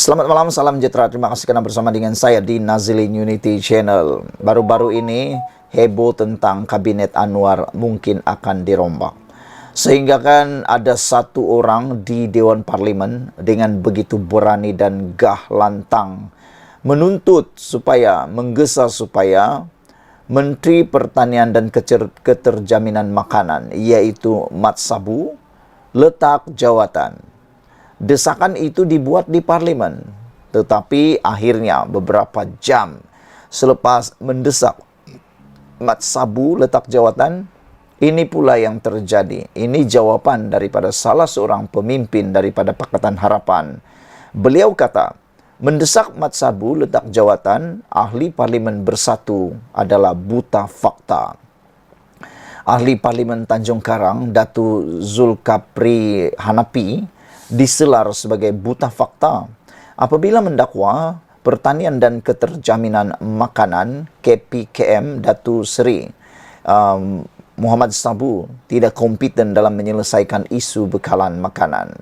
Selamat malam, salam sejahtera. Terima kasih karena bersama dengan saya di Nazilin Unity Channel. Baru-baru ini heboh tentang Kabinet Anwar mungkin akan dirombak. Sehingga kan ada satu orang di Dewan Parlimen dengan begitu berani dan gah lantang menuntut supaya, menggesa supaya Menteri Pertanian dan Keterjaminan Makanan, yaitu Mat Sabu, letak jawatan. Desakan itu dibuat di parlimen, tetapi akhirnya beberapa jam selepas mendesak Mat Sabu letak jawatan, ini pula yang terjadi. Ini jawaban daripada salah seorang pemimpin daripada Pakatan Harapan. Beliau kata, mendesak Mat Sabu letak jawatan, ahli parlimen bersatu adalah buta fakta. Ahli Parlimen Tanjung Karang, Datu Zulkapri Hanapi, diselar sebagai buta fakta apabila mendakwa Pertanian dan Keterjaminan Makanan KPKM Datu Seri Muhammad Sabu tidak kompeten dalam menyelesaikan isu bekalan makanan.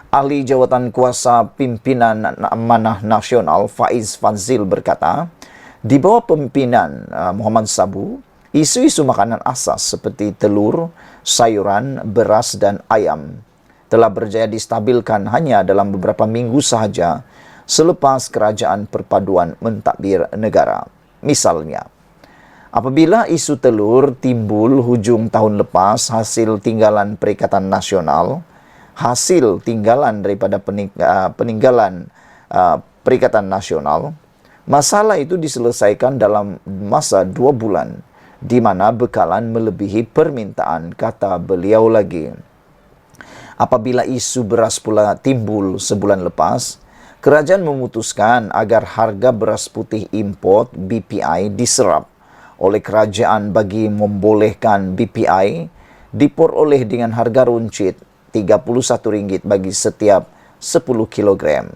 Ahli Jawatan Kuasa Pimpinan Amanah Nasional Faiz Fazil berkata, di bawah pimpinan Muhammad Sabu, isu-isu makanan asas seperti telur, sayuran, beras dan ayam telah berjaya distabilkan hanya dalam beberapa minggu sahaja selepas Kerajaan Perpaduan mentadbir negara. Misalnya, apabila isu telur timbul hujung tahun lepas hasil tinggalan Perikatan Nasional, hasil tinggalan daripada peninggalan Perikatan Nasional, masalah itu diselesaikan dalam masa 2 bulan, di mana bekalan melebihi permintaan, kata beliau lagi. Apabila isu beras pula timbul sebulan lepas, kerajaan memutuskan agar harga beras putih import BPI diserap oleh kerajaan bagi membolehkan BPI diperoleh dengan harga runcit RM31 bagi setiap 10 kg.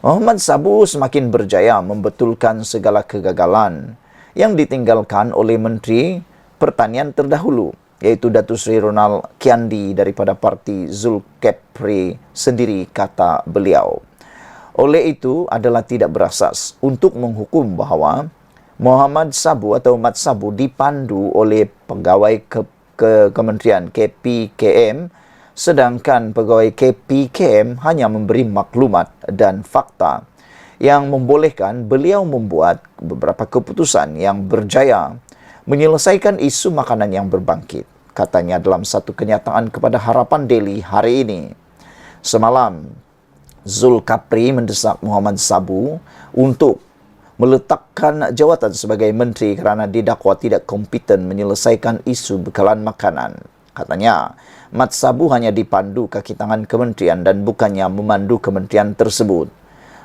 Muhammad Sabu semakin berjaya membetulkan segala kegagalan yang ditinggalkan oleh Menteri Pertanian terdahulu, yaitu Datu Sri Ronald Kiandi daripada parti Zulkepri sendiri, kata beliau. Oleh itu adalah tidak berasas untuk menghukum bahawa Muhammad Sabu atau Mat Sabu dipandu oleh pegawai Kementerian KPKM, sedangkan pegawai KPKM hanya memberi maklumat dan fakta yang membolehkan beliau membuat beberapa keputusan yang berjaya menyelesaikan isu makanan yang berbangkit, katanya dalam satu kenyataan kepada Harapan Daily hari ini. Semalam, Zulkapri mendesak Muhammad Sabu untuk meletakkan jawatan sebagai menteri kerana didakwa tidak kompeten menyelesaikan isu bekalan makanan. Katanya, Mat Sabu hanya dipandu kaki tangan kementerian dan bukannya memandu kementerian tersebut.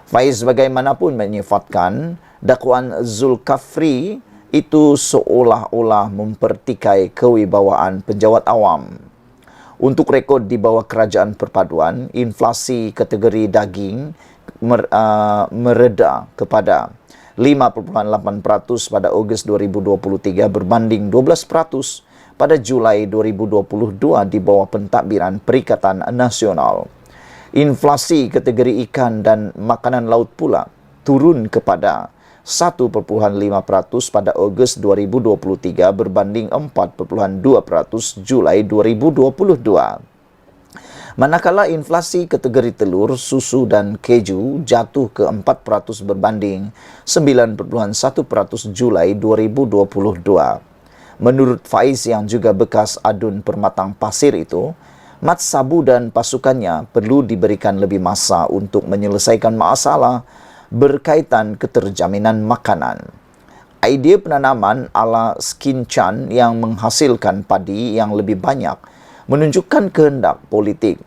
Faiz bagaimanapun menyifatkan dakwaan Zulkapri itu seolah-olah mempertikai kewibawaan penjawat awam. Untuk rekod di bawah Kerajaan Perpaduan, inflasi kategori daging mereda kepada 5.8% pada Ogos 2023 berbanding 12% pada Julai 2022 di bawah pentadbiran Perikatan Nasional. Inflasi kategori ikan dan makanan laut pula turun kepada 1.5% pada Ogos 2023 berbanding 4.2% Julai 2022. Manakala inflasi kategori telur, susu dan keju jatuh ke 4% berbanding 9.1% Julai 2022. Menurut Faiz yang juga bekas adun permatang pasir itu, Mat Sabu dan pasukannya perlu diberikan lebih masa untuk menyelesaikan masalah berkaitan keterjaminan makanan. Idea penanaman ala Skinchan yang menghasilkan padi yang lebih banyak menunjukkan kehendak politik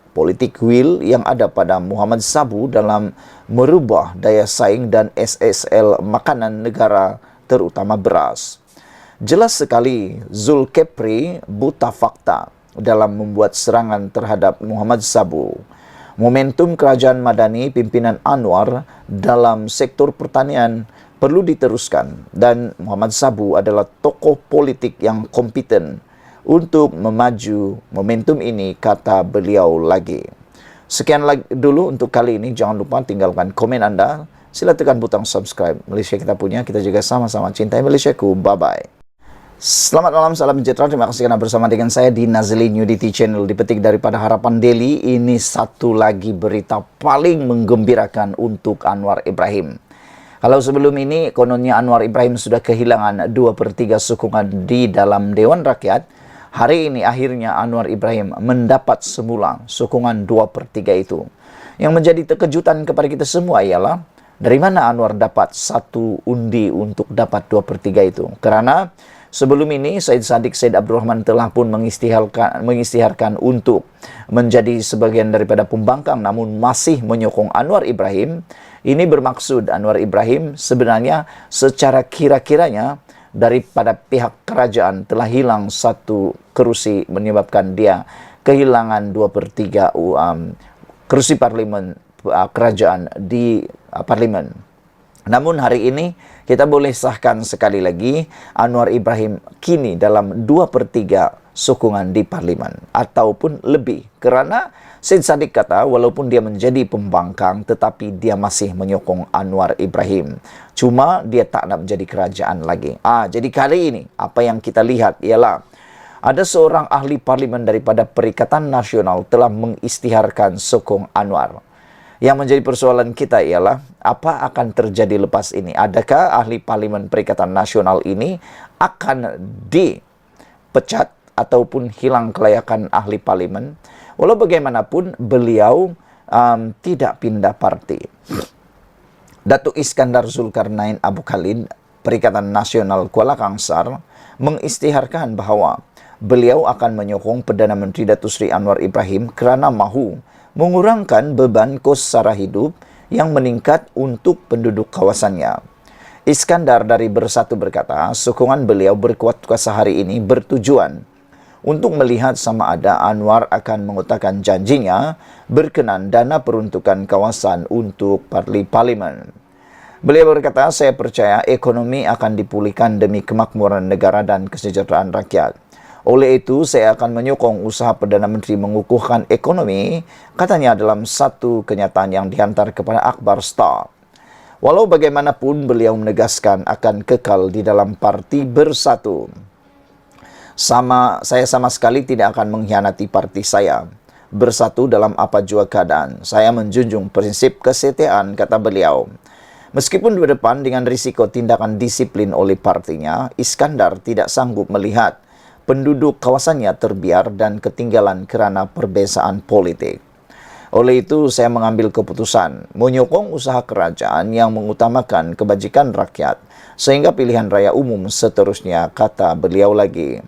will yang ada pada Muhammad Sabu dalam merubah daya saing dan SSL makanan negara, terutama beras. Jelas sekali Zulkepri buta fakta dalam membuat serangan terhadap Muhammad Sabu. Momentum kerajaan Madani pimpinan Anwar dalam sektor pertanian perlu diteruskan dan Muhammad Sabu adalah tokoh politik yang kompeten untuk memaju momentum ini, kata beliau lagi. Sekian lagi dulu untuk kali ini. Jangan lupa tinggalkan komen Anda. Sila tekan butang subscribe. Malaysia kita punya, kita juga sama-sama cintai Malaysiaku. Bye-bye. Selamat malam, salam sejahtera. Terima kasih karena bersama dengan saya di Nazilin Unity Channel. Dipetik daripada Harapan Daily. Ini satu lagi berita paling menggembirakan untuk Anwar Ibrahim. Kalau sebelum ini, kononnya Anwar Ibrahim sudah kehilangan 2/3 sokongan di dalam Dewan Rakyat. Hari ini akhirnya Anwar Ibrahim mendapat semula sokongan 2/3 itu. Yang menjadi kejutan kepada kita semua ialah dari mana Anwar dapat satu undi untuk dapat 2/3 itu. Karena sebelum ini Syed Abdul Rahman telah pun mengisytiharkan untuk menjadi sebagian daripada pembangkang namun masih menyokong Anwar Ibrahim. Ini bermaksud Anwar Ibrahim sebenarnya secara kira-kiranya daripada pihak kerajaan telah hilang satu kerusi menyebabkan dia kehilangan 2/3 kerusi parlimen kerajaan di parlimen. Namun hari ini kita boleh sahkan sekali lagi Anwar Ibrahim kini dalam 2/3 sokongan di parlimen ataupun lebih, kerana Syed Saddiq kata walaupun dia menjadi pembangkang tetapi dia masih menyokong Anwar Ibrahim. Cuma dia tak nak menjadi kerajaan lagi. Jadi kali ini apa yang kita lihat ialah ada seorang ahli parlimen daripada Perikatan Nasional telah mengisytiharkan sokong Anwar. Yang menjadi persoalan kita ialah apa akan terjadi lepas ini? Adakah ahli parlimen Perikatan Nasional ini akan dipecat ataupun hilang kelayakan ahli parlimen? Walau bagaimanapun beliau tidak pindah parti. Datuk Iskandar Zulkarnain Abu Khalid, Perikatan Nasional Kuala Kangsar, mengisytiharkan bahawa beliau akan menyokong Perdana Menteri Datuk Seri Anwar Ibrahim kerana mahu mengurangkan beban kos sara hidup yang meningkat untuk penduduk kawasannya. Iskandar dari Bersatu berkata, sokongan beliau berkuat kuasa hari ini bertujuan untuk melihat sama ada Anwar akan mengutarakan janjinya berkenan dana peruntukan kawasan untuk parlimen. Beliau berkata, saya percaya ekonomi akan dipulihkan demi kemakmuran negara dan kesejahteraan rakyat. Oleh itu, saya akan menyokong usaha Perdana Menteri mengukuhkan ekonomi, katanya dalam satu kenyataan yang dihantar kepada Akhbar Star. Walau bagaimanapun, beliau menegaskan akan kekal di dalam parti Bersatu. Saya sama sekali tidak akan mengkhianati parti saya. Bersatu dalam apa jua keadaan. Saya menjunjung prinsip kesetiaan, kata beliau. Meskipun di depan dengan risiko tindakan disiplin oleh partinya, Iskandar tidak sanggup melihat penduduk kawasannya terbiar dan ketinggalan kerana perbezaan politik. Oleh itu, saya mengambil keputusan menyokong usaha kerajaan yang mengutamakan kebajikan rakyat sehingga pilihan raya umum seterusnya, kata beliau lagi.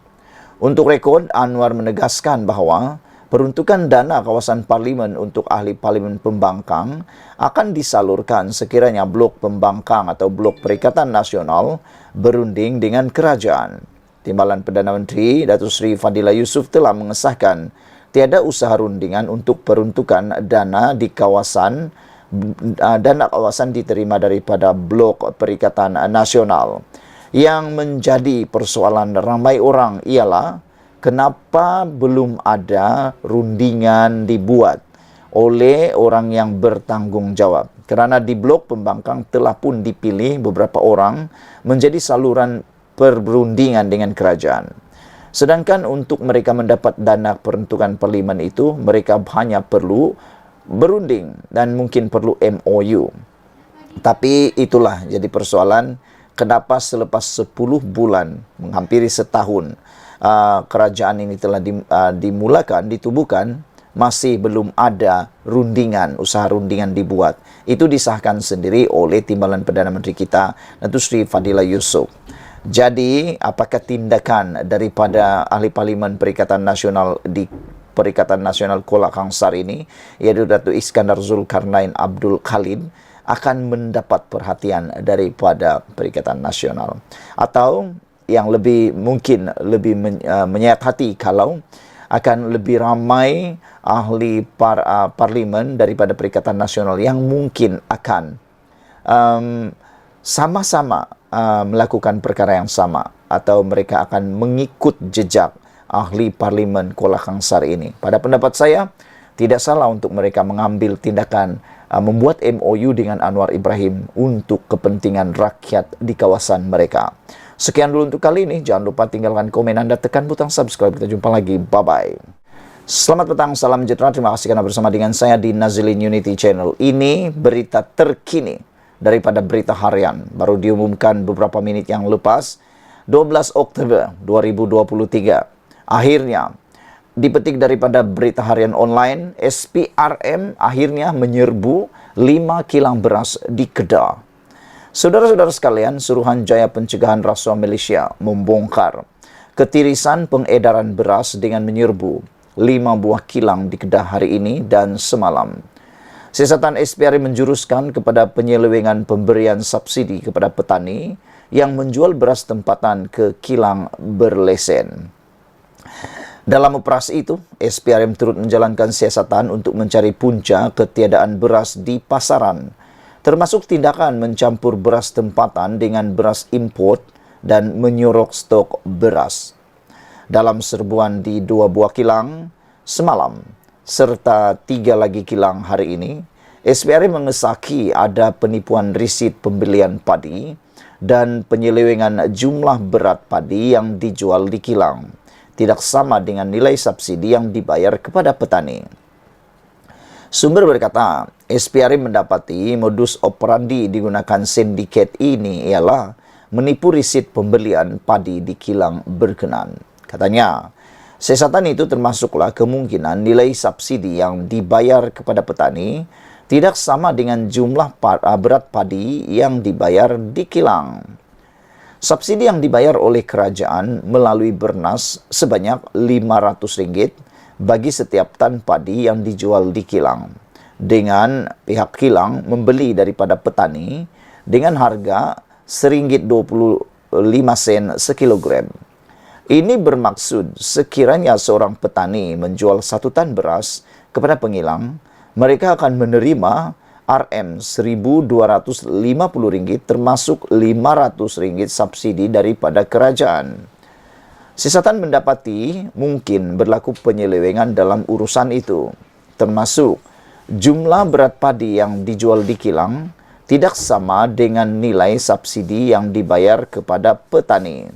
Untuk rekod, Anwar menegaskan bahawa peruntukan dana kawasan parlimen untuk ahli parlimen pembangkang akan disalurkan sekiranya blok pembangkang atau blok Perikatan Nasional berunding dengan kerajaan. Timbalan Perdana Menteri Datuk Seri Fadillah Yusof telah mengesahkan tiada usaha rundingan untuk peruntukan dana di kawasan diterima daripada blok Perikatan Nasional. Yang menjadi persoalan ramai orang ialah kenapa belum ada rundingan dibuat oleh orang yang bertanggungjawab. Kerana di blok pembangkang telah pun dipilih beberapa orang menjadi saluran perundingan dengan kerajaan. Sedangkan untuk mereka mendapat dana peruntukan parlimen itu, mereka hanya perlu berunding dan mungkin perlu MOU. Tapi itulah jadi persoalan kenapa selepas 10 bulan, menghampiri setahun, kerajaan ini telah ditubuhkan, masih belum ada rundingan, usaha rundingan dibuat. Itu disahkan sendiri oleh Timbalan Perdana Menteri kita, Datuk Seri Fadillah Yusof. Jadi, apakah tindakan daripada ahli parlimen Perikatan Nasional di Perikatan Nasional Kuala Kangsar ini, iaitu Datuk Iskandar Zulkarnain Abdul Khalid, akan mendapat perhatian daripada Perikatan Nasional? Atau yang mungkin lebih menyayat hati kalau akan lebih ramai ahli parlimen daripada Perikatan Nasional yang mungkin akan sama-sama melakukan perkara yang sama, atau mereka akan mengikut jejak ahli parlimen Kuala Kangsar ini. Pada pendapat saya, tidak salah untuk mereka mengambil tindakan membuat MOU dengan Anwar Ibrahim untuk kepentingan rakyat di kawasan mereka. Sekian dulu untuk kali ini. Jangan lupa tinggalkan komen Anda, tekan butang subscribe. Kita jumpa lagi. Bye-bye. Selamat petang, salam sejahtera. Terima kasih karena bersama dengan saya di Nazilin Unity Channel. Ini berita terkini daripada berita harian. Baru diumumkan beberapa menit yang lepas, 12 Oktober 2023. Akhirnya, dipetik daripada berita harian online, SPRM akhirnya menyerbu 5 kilang beras di Kedah. Saudara-saudara sekalian, Suruhanjaya Pencegahan Rasuah Malaysia membongkar ketirisan pengedaran beras dengan menyerbu 5 buah kilang di Kedah hari ini dan semalam. Siasatan SPRM menjuruskan kepada penyelewengan pemberian subsidi kepada petani yang menjual beras tempatan ke kilang berlesen. Dalam operasi itu, SPRM turut menjalankan siasatan untuk mencari punca ketiadaan beras di pasaran, termasuk tindakan mencampur beras tempatan dengan beras import dan menyorok stok beras. Dalam serbuan di 2 buah kilang semalam, serta 3 lagi kilang hari ini, SPRM mengesaki ada penipuan risit pembelian padi dan penyelewengan jumlah berat padi yang dijual di kilang tidak sama dengan nilai subsidi yang dibayar kepada petani. Sumber berkata, SPRM mendapati modus operandi digunakan sindiket ini ialah menipu risit pembelian padi di kilang berkenan. Katanya, siasatan itu termasuklah kemungkinan nilai subsidi yang dibayar kepada petani tidak sama dengan jumlah berat padi yang dibayar di kilang. Subsidi yang dibayar oleh kerajaan melalui Bernas sebanyak RM500 bagi setiap tan padi yang dijual di kilang, dengan pihak kilang membeli daripada petani dengan harga RM1.25 sekilogram. Ini bermaksud sekiranya seorang petani menjual 1 tan beras kepada pengilang, mereka akan menerima RM1.250 termasuk RM500 subsidi daripada kerajaan. Siasatan mendapati mungkin berlaku penyelewengan dalam urusan itu, termasuk jumlah berat padi yang dijual di kilang tidak sama dengan nilai subsidi yang dibayar kepada petani.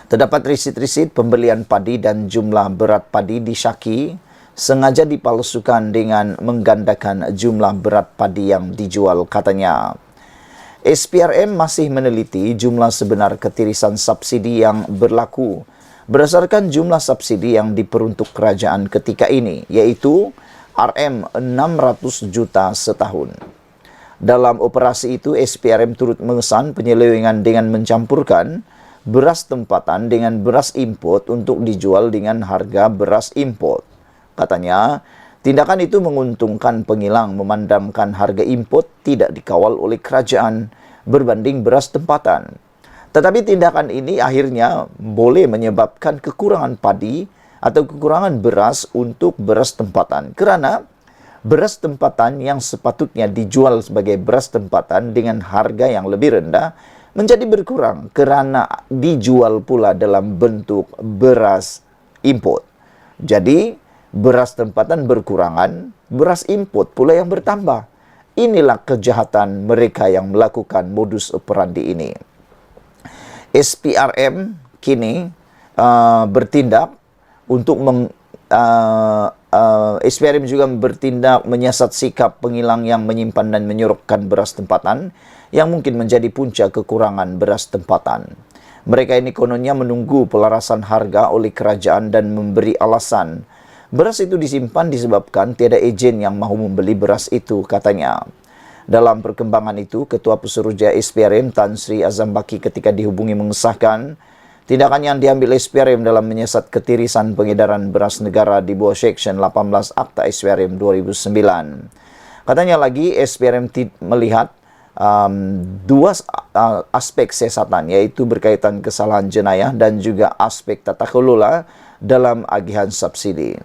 Terdapat risit-risit pembelian padi dan jumlah berat padi disyaki sengaja dipalsukan dengan menggandakan jumlah berat padi yang dijual, katanya. SPRM masih meneliti jumlah sebenar ketirisan subsidi yang berlaku berdasarkan jumlah subsidi yang diperuntuk kerajaan ketika ini, yaitu RM600 juta setahun. Dalam operasi itu, SPRM turut mengesan penyelewengan dengan mencampurkan beras tempatan dengan beras import untuk dijual dengan harga beras import. Katanya, tindakan itu menguntungkan pengilang memandangkan harga import tidak dikawal oleh kerajaan berbanding beras tempatan. Tetapi tindakan ini akhirnya boleh menyebabkan kekurangan padi atau kekurangan beras untuk beras tempatan. Kerana beras tempatan yang sepatutnya dijual sebagai beras tempatan dengan harga yang lebih rendah menjadi berkurang kerana dijual pula dalam bentuk beras import. Jadi, beras tempatan berkurangan, beras import pula yang bertambah. Inilah kejahatan mereka yang melakukan modus operandi ini. SPRM kini bertindak untuk SPRM juga bertindak menyiasat sikap pengilang yang menyimpan dan menyorokkan beras tempatan yang mungkin menjadi punca kekurangan beras tempatan. Mereka ini kononnya menunggu pelarasan harga oleh kerajaan dan memberi alasan beras itu disimpan disebabkan tiada ejen yang mahu membeli beras itu, katanya. Dalam perkembangan itu, Ketua Pesuruhjaya SPRM Tan Sri Azam Baki ketika dihubungi mengesahkan tindakan yang diambil SPRM dalam menyiasat ketirisan pengedaran beras negara di bawah Seksyen 18 Akta SPRM 2009. Katanya lagi, SPRM melihat dua aspek siasatan, yaitu berkaitan kesalahan jenayah dan juga aspek tata kelola dalam agihan subsidi.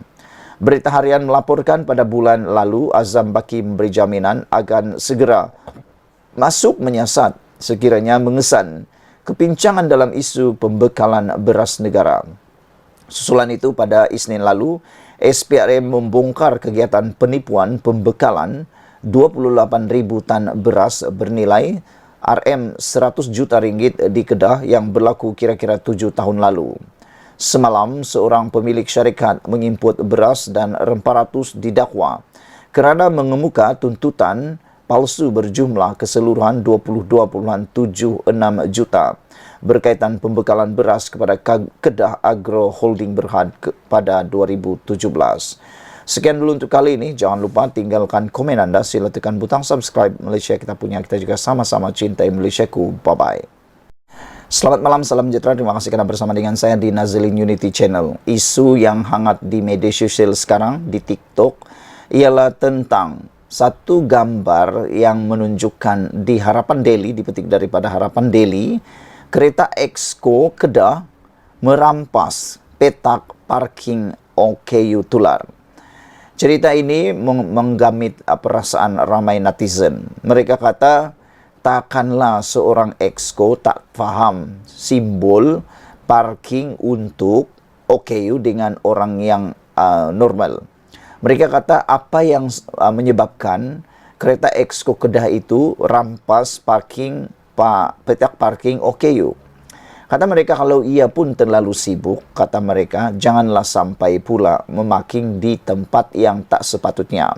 Berita Harian melaporkan pada bulan lalu, Azam Baki memberi jaminan akan segera masuk menyiasat sekiranya mengesan kepincangan dalam isu pembekalan beras negara. Susulan itu, pada Isnin lalu, SPRM membongkar kegiatan penipuan pembekalan 28.000 tan beras bernilai Rm100 juta ringgit di Kedah yang berlaku kira-kira 7 tahun lalu. Semalam, seorang pemilik syarikat mengimport beras dan rempah ratus didakwa kerana mengemuka tuntutan palsu berjumlah keseluruhan 22.76 juta berkaitan pembekalan beras kepada Kedah Agro Holding Berhad pada 2017. Sekian dulu untuk kali ini. Jangan lupa tinggalkan komen anda. Sila tekan butang subscribe. Malaysia kita punya, kita juga sama-sama cintai Malaysiaku. Bye-bye. Selamat malam, salam sejahtera. Terima kasih kerana bersama dengan saya di Nazilin Unity Channel. Isu yang hangat di media sosial sekarang, di TikTok, ialah tentang satu gambar yang menunjukkan di Harapan Daily, dipetik daripada Harapan Daily, kereta Exco Kedah merampas petak parking OKU Tular. Cerita ini menggamit perasaan ramai netizen. Mereka kata, takkanlah seorang Exco tak faham simbol parking untuk OKU dengan orang yang normal. Mereka kata apa yang menyebabkan kereta Exco Kedah itu rampas petak parking OKU. Kata mereka kalau ia pun terlalu sibuk, kata mereka, janganlah sampai pula memaking di tempat yang tak sepatutnya.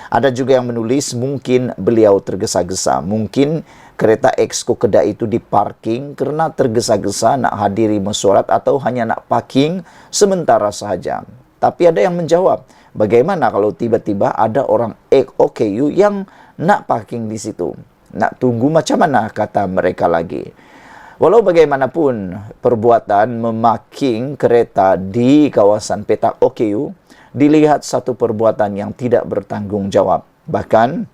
Ada juga yang menulis mungkin beliau tergesa-gesa. Mungkin kereta Exco Kedah itu diparking kerana tergesa-gesa nak hadiri mesyuarat atau hanya nak parking sementara sahaja. Tapi ada yang menjawab, bagaimana kalau tiba-tiba ada orang OKU yang nak parking di situ? Nak tunggu macam mana, kata mereka lagi. Walau bagaimanapun, perbuatan memaking kereta di kawasan petak OKU dilihat satu perbuatan yang tidak bertanggungjawab. Bahkan,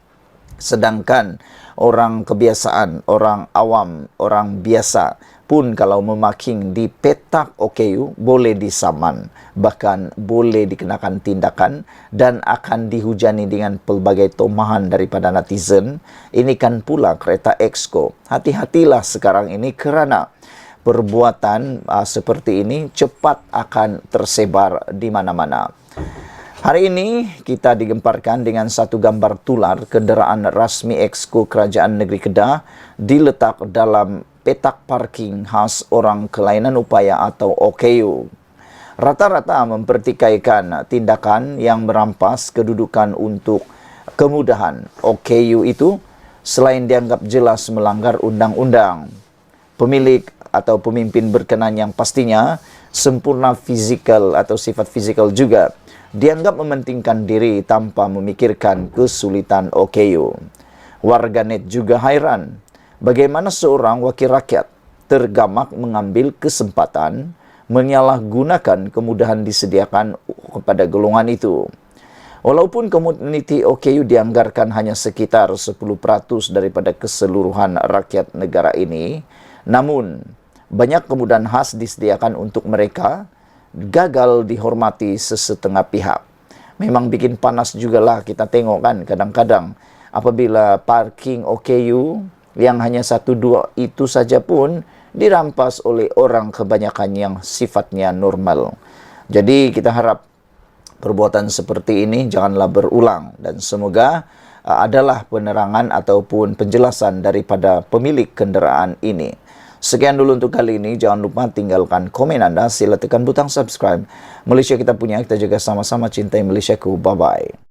sedangkan orang kebiasaan, orang awam, orang biasa pun kalau memaking di petak OKU boleh disaman, bahkan boleh dikenakan tindakan dan akan dihujani dengan pelbagai tomahan daripada netizen. Ini kan pula kereta Exco. Hati-hatilah sekarang ini kerana perbuatan seperti ini cepat akan tersebar di mana-mana. Hari ini kita digemparkan dengan satu gambar tular kenderaan rasmi Exco Kerajaan Negeri Kedah diletak dalam petak parking khas orang kelainan upaya atau OKU. Rata-rata mempertikaikan tindakan yang merampas kedudukan untuk kemudahan. OKU itu selain dianggap jelas melanggar undang-undang, pemilik atau pemimpin berkenan yang pastinya sempurna fizikal atau sifat fizikal juga dianggap mementingkan diri tanpa memikirkan kesulitan OKU. Warganet juga hairan bagaimana seorang wakil rakyat tergamak mengambil kesempatan menyalahgunakan kemudahan disediakan kepada golongan itu. Walaupun komuniti OKU dianggarkan hanya sekitar 10% daripada keseluruhan rakyat negara ini, namun banyak kemudahan khas disediakan untuk mereka gagal dihormati sesetengah pihak. Memang bikin panas jugalah kita tengok kan kadang-kadang apabila parking OKU yang hanya 1-2 itu saja pun dirampas oleh orang kebanyakan yang sifatnya normal. Jadi kita harap perbuatan seperti ini janganlah berulang dan semoga adalah penerangan ataupun penjelasan daripada pemilik kenderaan ini. Sekian dulu untuk kali ini. Jangan lupa tinggalkan komen anda. Sila tekan butang subscribe. Malaysia kita punya, kita juga sama-sama cintai Malaysiaku. Bye-bye.